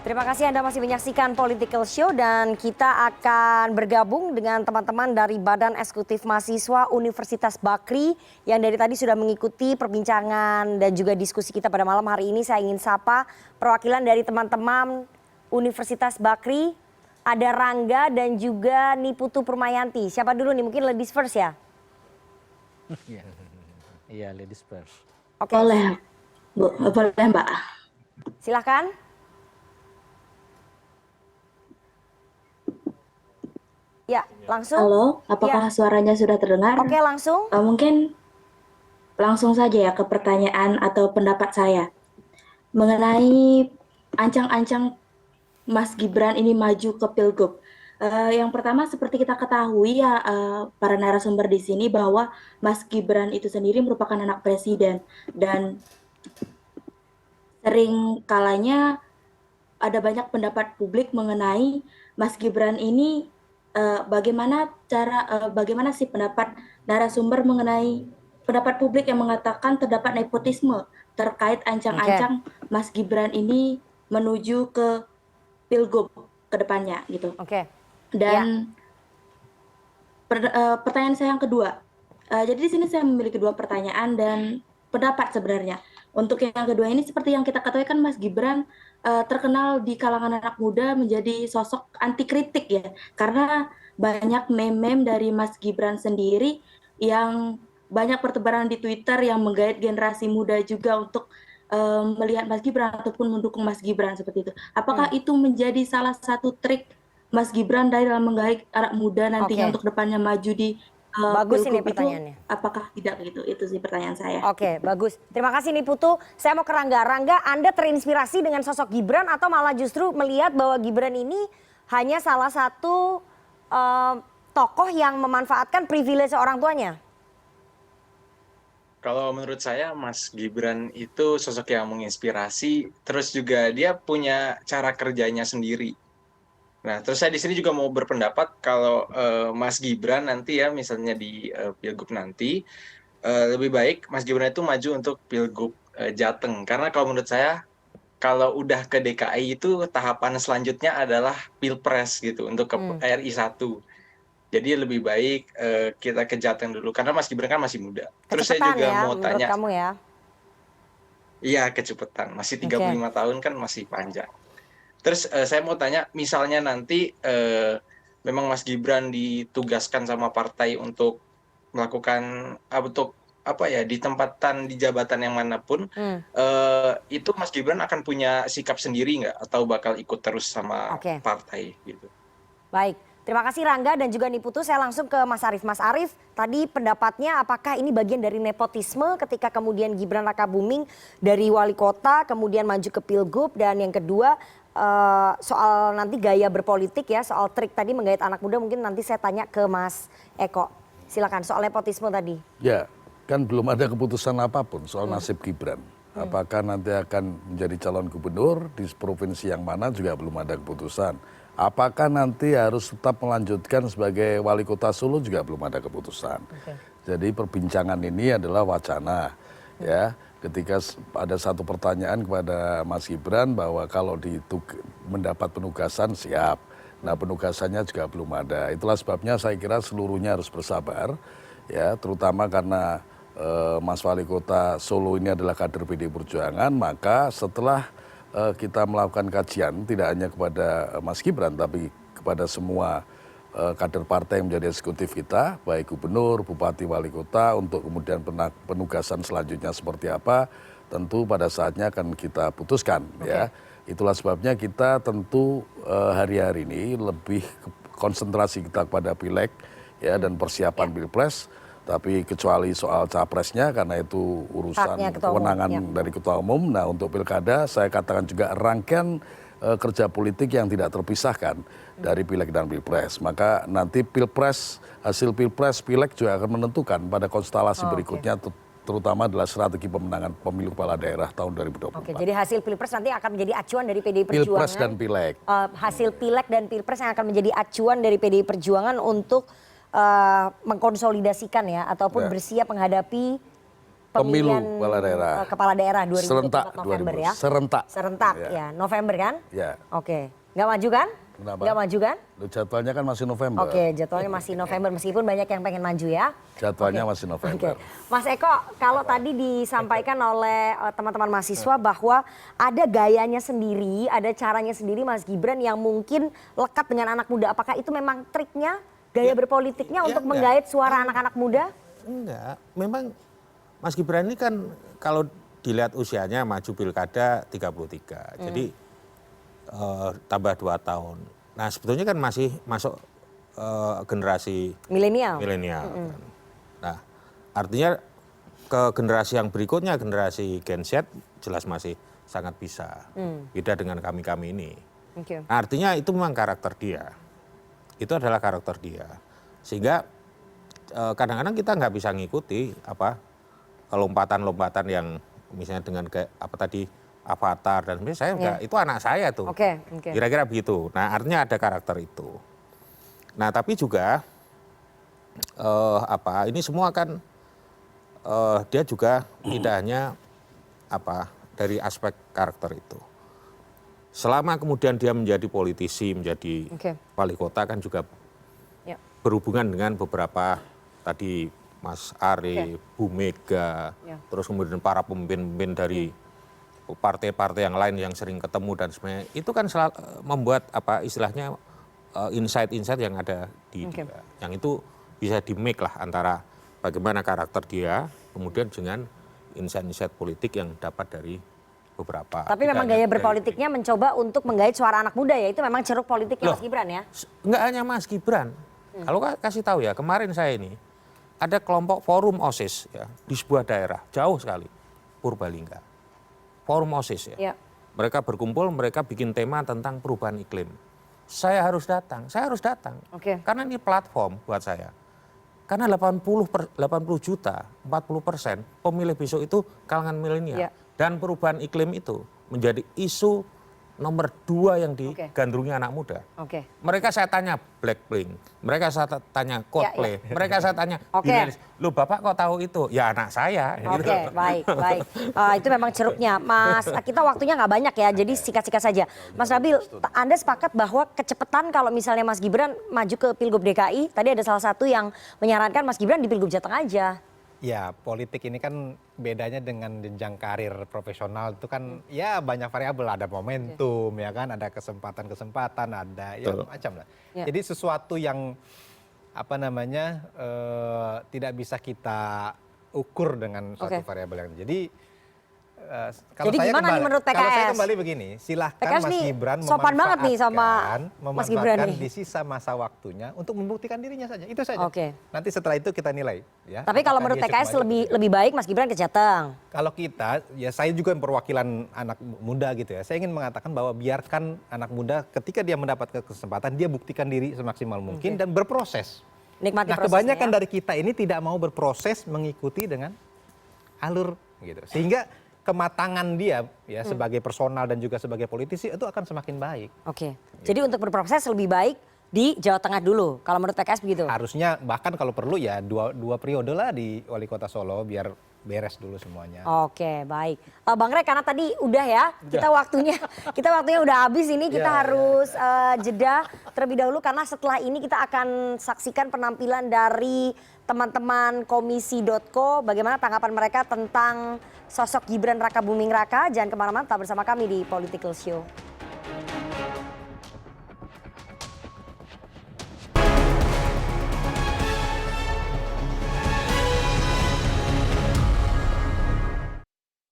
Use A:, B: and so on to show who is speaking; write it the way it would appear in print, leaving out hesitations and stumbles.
A: Terima kasih Anda masih menyaksikan Political Show dan kita akan bergabung dengan teman-teman dari Badan Eksekutif Mahasiswa Universitas Bakri yang dari tadi sudah mengikuti perbincangan dan juga diskusi kita pada malam hari ini. Saya ingin sapa perwakilan dari teman-teman Universitas Bakri. Ada Rangga dan juga Niputu Permayanti. Siapa dulu nih? Mungkin ladies first ya?
B: Iya, ladies first.
A: Oke.
C: Boleh, Bu. Boleh, Mbak.
A: Silahkan. Ya, langsung.
C: Halo, apakah suaranya sudah terdengar?
A: Oke, langsung.
C: Mungkin langsung saja ya ke pertanyaan atau pendapat saya mengenai ancang-ancang Mas Gibran ini maju ke Pilgub. Yang pertama seperti kita ketahui ya para narasumber di sini bahwa Mas Gibran itu sendiri merupakan anak presiden dan sering kalanya ada banyak pendapat publik mengenai Mas Gibran ini bagaimana sih pendapat narasumber mengenai pendapat publik yang mengatakan terdapat nepotisme terkait ancang-ancang Mas Gibran ini menuju ke Pilgub ke depannya gitu.
A: Oke.
C: Dan pertanyaan saya yang kedua. Jadi di sini saya memiliki dua pertanyaan dan pendapat sebenarnya. Untuk yang kedua ini seperti yang kita ketahui kan Mas Gibran terkenal di kalangan anak muda menjadi sosok anti kritik ya. Karena banyak meme-meme dari Mas Gibran sendiri yang banyak bertebaran di Twitter yang menggait generasi muda juga untuk melihat Mas Gibran ataupun mendukung Mas Gibran seperti itu. Apakah itu menjadi salah satu trik Mas Gibran dalam menggait anak muda nantinya untuk depannya maju di
A: bagus ini
C: Pilgub
A: pertanyaannya.
C: itu, apakah tidak gitu? Itu sih pertanyaan saya.
A: Oke, bagus. Terima kasih nih Putu. Saya mau ke Rangga. Rangga, Anda terinspirasi dengan sosok Gibran atau malah justru melihat bahwa Gibran ini hanya salah satu tokoh yang memanfaatkan privilege orang tuanya?
D: Kalau menurut saya Mas Gibran itu sosok yang menginspirasi, terus juga dia punya cara kerjanya sendiri. Nah, terus saya di sini juga mau berpendapat kalau Mas Gibran nanti ya, misalnya di Pilgub nanti, lebih baik Mas Gibran itu maju untuk Pilgub Jateng. Karena kalau menurut saya, kalau udah ke DKI itu tahapan selanjutnya adalah Pilpres gitu, untuk ke RI 1. Jadi lebih baik kita ke Jateng dulu, karena Mas Gibran kan masih muda. Terus saya juga
A: ya,
D: mau tanya,
A: kamu ya?
D: iya kecepatan, masih 35 tahun kan masih panjang. Terus saya mau tanya, misalnya nanti memang Mas Gibran ditugaskan sama partai untuk melakukan ditempatkan di jabatan yang manapun, itu Mas Gibran akan punya sikap sendiri nggak, atau bakal ikut terus sama partai gitu?
A: Baik. Terima kasih Rangga dan juga Niputu. Saya langsung ke Mas Arief. Mas Arief, tadi pendapatnya apakah ini bagian dari nepotisme ketika kemudian Gibran Rakabuming dari wali kota kemudian maju ke Pilgub, dan yang kedua soal nanti gaya berpolitik ya, soal trik tadi menggait anak muda, mungkin nanti saya tanya ke Mas Eko. Silakan soal nepotisme tadi.
E: Ya, kan belum ada keputusan apapun soal nasib Gibran. Apakah nanti akan menjadi calon gubernur di provinsi yang mana juga belum ada keputusan. Apakah nanti harus tetap melanjutkan sebagai wali kota Solo juga belum ada keputusan. Jadi perbincangan ini adalah wacana. Ya, ketika ada satu pertanyaan kepada Mas Gibran bahwa kalau mendapat penugasan siap. Nah, penugasannya juga belum ada. Itulah sebabnya saya kira seluruhnya harus bersabar. Ya, terutama karena Mas Wali Kota Solo ini adalah kader PDI Perjuangan, maka setelah kita melakukan kajian tidak hanya kepada Mas Gibran tapi kepada semua kader partai yang menjadi eksekutif kita, baik gubernur, bupati, wali kota, untuk kemudian penugasan selanjutnya seperti apa, tentu pada saatnya akan kita putuskan. Ya. Itulah sebabnya kita tentu hari-hari ini lebih konsentrasi kita kepada pileg ya, dan persiapan pilpres. Tapi kecuali soal capresnya, karena itu urusan kewenangan dari ketua umum. Nah, untuk pilkada saya katakan juga rangkaian kerja politik yang tidak terpisahkan dari pileg dan pilpres. Maka nanti pilpres, hasil pilpres, pileg juga akan menentukan pada konstelasi berikutnya, terutama adalah strategi pemenangan pemilu kepala daerah tahun 2024.
A: Oke, jadi hasil pilpres nanti akan menjadi acuan dari PDI Perjuangan.
E: Pilpres dan pileg.
A: Hasil pileg dan pilpres yang akan menjadi acuan dari PDI Perjuangan untuk mengkonsolidasikan ya, ataupun bersiap menghadapi pemilihan
E: kepala daerah.
A: kepala daerah 2024
E: Serentak
A: November
E: 2000.
A: ya.
E: Serentak.
A: Serentak
E: Ya.
A: ya, November kan?
E: Ya.
A: Oke. Nggak maju kan?
E: Kenapa?
A: Nggak maju kan?
E: Loh, jadwalnya kan masih November.
A: Oke, jadwalnya masih November meskipun banyak yang pengen maju ya.
E: Jadwalnya
A: Oke.
E: masih November.
A: Oke. Mas Eko, kalau tadi disampaikan oleh teman-teman mahasiswa bahwa ada gayanya sendiri, ada caranya sendiri Mas Gibran yang mungkin lekat dengan anak muda. Apakah itu memang triknya, gaya berpolitiknya untuk
F: enggak.
A: menggait suara anak-anak muda?
F: Enggak, memang Mas Gibran ini kan kalau dilihat usianya maju pilkada 33. Jadi tambah 2 tahun. Nah, sebetulnya kan masih masuk generasi
A: Milenial.
F: milenial. Kan. Nah, artinya ke generasi yang berikutnya, generasi Gen Z jelas masih sangat bisa. Beda dengan kami-kami ini.
A: Oke.
F: Nah, artinya itu memang karakter dia. Itu adalah karakter dia. Sehingga kadang-kadang kita nggak bisa ngikuti lompatan-lompatan yang misalnya dengan kayak apa tadi Avatar dan sebagainya. Saya enggak, itu anak saya tuh.
A: Oke.
F: Kira-kira begitu. Nah, artinya ada karakter itu. Nah, tapi juga ini semua kan dia juga tidak hanya dari aspek karakter itu. Selama kemudian dia menjadi politisi, menjadi wali kota kan juga berhubungan dengan beberapa tadi Mas Arief, Bu Mega, terus kemudian para pemimpin-pemimpin dari partai-partai yang lain yang sering ketemu dan sebagainya. Itu kan membuat istilahnya insight-insight yang ada di dia. Yang itu bisa di-make lah antara bagaimana karakter dia kemudian dengan insight-insight politik yang dapat dari beberapa.
A: Tapi memang gaya berpolitiknya mencoba untuk menggait suara anak muda ya. Itu memang ceruk politiknya Mas Gibran ya.
F: Enggak hanya Mas Gibran. Kalau kasih tahu ya, kemarin saya ini ada kelompok forum OSIS ya di sebuah daerah jauh sekali, Purbalingga. Forum OSIS ya. Mereka berkumpul, mereka bikin tema tentang perubahan iklim. Saya harus datang. Karena ini platform buat saya. Karena 80 juta, 40% pemilih besok itu kalangan milenial. Dan perubahan iklim itu menjadi isu nomor 2 yang digandrungi anak muda. Mereka saya tanya Blackpink, mereka saya tanya Coldplay, mereka saya tanya Binaris. Lu Bapak kok tahu itu? Ya anak saya.
A: Oke, baik. Itu memang ceruknya. Mas, kita waktunya nggak banyak ya, jadi sikat-sikat saja. Mas Nabil, Anda sepakat bahwa kecepatan kalau misalnya Mas Gibran maju ke Pilgub DKI, tadi ada salah satu yang menyarankan Mas Gibran di Pilgub Jateng aja.
B: Ya, politik ini kan bedanya dengan jenjang karir profesional itu kan ya banyak variabel, ada momentum ya kan, ada kesempatan-kesempatan, ada ya macam lah. Jadi sesuatu yang tidak bisa kita ukur dengan suatu variabel yang jadi kalau
A: Jadi
B: saya
A: gimana nih menurut PKS?
B: Kalau saya kembali begini, silahkan
A: PKS
B: Mas
A: nih
B: Gibran
A: sopan banget nih sama Mas Gibran nih.
B: di sisa masa waktunya untuk membuktikan dirinya saja. Itu saja. Nanti setelah itu kita nilai. Ya,
A: tapi kalau menurut PKS lebih baik Mas Gibran ke Jateng.
B: Kalau kita, ya saya juga perwakilan anak muda gitu ya. Saya ingin mengatakan bahwa biarkan anak muda ketika dia mendapat kesempatan, dia buktikan diri semaksimal mungkin dan berproses.
A: Nikmati prosesnya.
B: Kebanyakan dari kita ini tidak mau berproses mengikuti dengan alur gitu. Sehingga kematangan dia ya sebagai personal dan juga sebagai politisi itu akan semakin baik.
A: Jadi untuk berproses lebih baik di Jawa Tengah dulu. Kalau menurut PKS begitu?
B: Harusnya bahkan kalau perlu ya dua periode lah di Wali Kota Solo biar beres dulu semuanya.
A: Baik. Bang Rey, karena tadi udah ya, kita waktunya udah habis ini, kita harus jeda terlebih dahulu karena setelah ini kita akan saksikan penampilan dari teman-teman komisi.co, bagaimana tanggapan mereka tentang sosok Gibran Raka Buming Raka. Jangan kemana-mana, tetap bersama kami di Political Show.